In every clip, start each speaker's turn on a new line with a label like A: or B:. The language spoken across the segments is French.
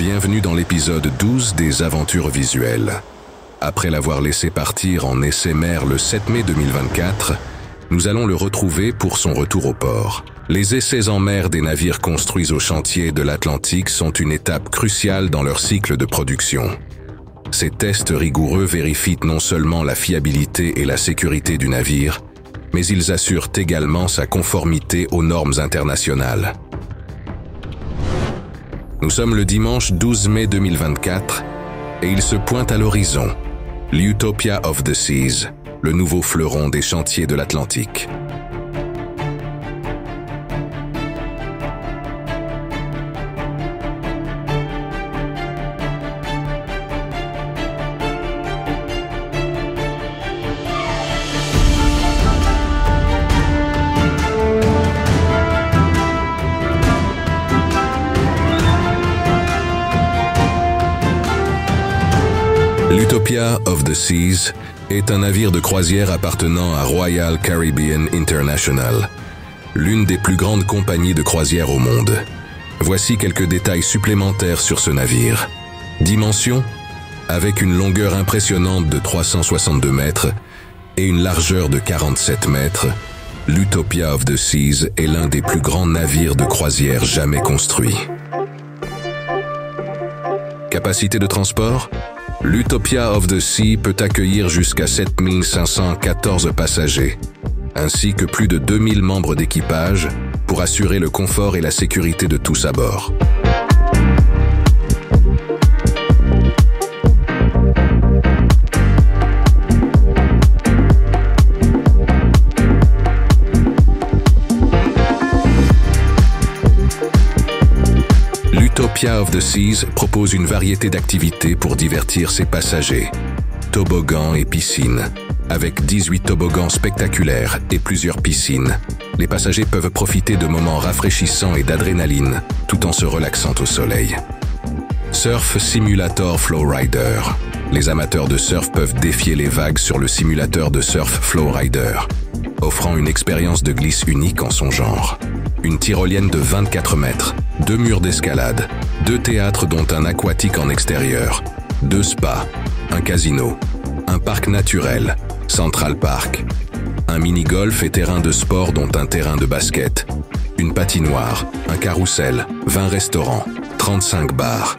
A: Bienvenue dans l'épisode 12 des aventures visuelles. Après l'avoir laissé partir en essai mer le 7 mai 2024, nous allons le retrouver pour son retour au port. Les essais en mer des navires construits au chantier de l'Atlantique sont une étape cruciale dans leur cycle de production. Ces tests rigoureux vérifient non seulement la fiabilité et la sécurité du navire, mais ils assurent également sa conformité aux normes internationales. Nous sommes le dimanche 12 mai 2024 et il se pointe à l'horizon, l'Utopia of the Seas, le nouveau fleuron des chantiers de l'Atlantique. L'Utopia of the Seas est un navire de croisière appartenant à Royal Caribbean International, l'une des plus grandes compagnies de croisière au monde. Voici quelques détails supplémentaires sur ce navire. Dimension: avec une longueur impressionnante de 362 mètres et une largeur de 47 mètres, l'Utopia of the Seas est l'un des plus grands navires de croisière jamais construits. Capacité de transport: l'Utopia of the Sea peut accueillir jusqu'à 7514 passagers, ainsi que plus de 2000 membres d'équipage pour assurer le confort et la sécurité de tous à bord. L'Utopia of the Seas propose une variété d'activités pour divertir ses passagers. Toboggans et piscines. Avec 18 toboggans spectaculaires et plusieurs piscines, les passagers peuvent profiter de moments rafraîchissants et d'adrénaline, tout en se relaxant au soleil. Surf Simulator Flowrider. Les amateurs de surf peuvent défier les vagues sur le simulateur de surf Flowrider, offrant une expérience de glisse unique en son genre. Une tyrolienne de 24 mètres, 2 murs d'escalade, 2 théâtres dont un aquatique en extérieur, 2 spas, un casino, un parc naturel, Central Park, un mini-golf et terrain de sport dont un terrain de basket, une patinoire, un carrousel, 20 restaurants, 35 bars,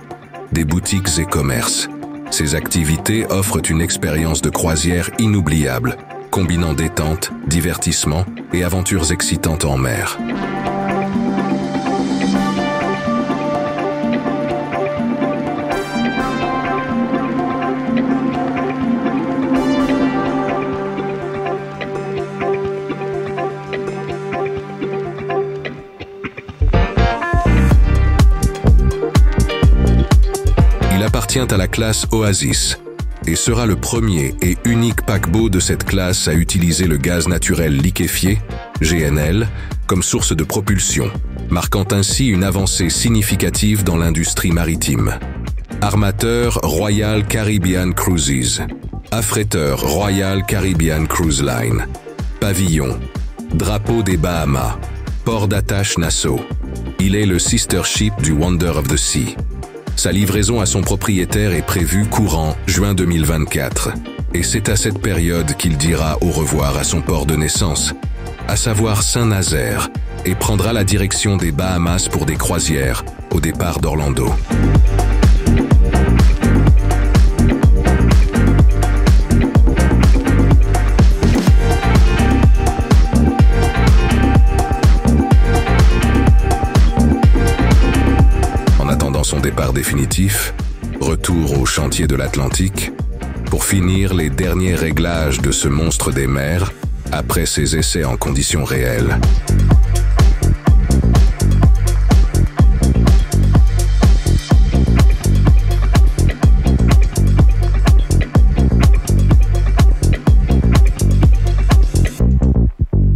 A: des boutiques et commerces. Ces activités offrent une expérience de croisière inoubliable, combinant détente, divertissement et aventures excitantes en mer. Il appartient à la classe Oasis et sera le premier et unique paquebot de cette classe à utiliser le gaz naturel liquéfié, GNL, comme source de propulsion, marquant ainsi une avancée significative dans l'industrie maritime. Armateur Royal Caribbean Cruises. Affréteur Royal Caribbean Cruise Line. Pavillon. Drapeau des Bahamas. Port d'attache Nassau. Il est le sister ship du Wonder of the Sea. Sa livraison à son propriétaire est prévue courant juin 2024, et c'est à cette période qu'il dira au revoir à son port de naissance, à savoir Saint-Nazaire, et prendra la direction des Bahamas pour des croisières au départ d'Orlando. Son départ définitif, retour au chantier de l'Atlantique, pour finir les derniers réglages de ce monstre des mers après ses essais en conditions réelles.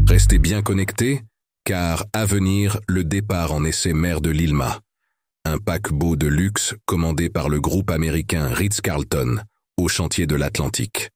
A: Restez bien connectés, car à venir, le départ en essai mer de l'Ilma. Un paquebot de luxe commandé par le groupe américain Ritz-Carlton au chantier de l'Atlantique.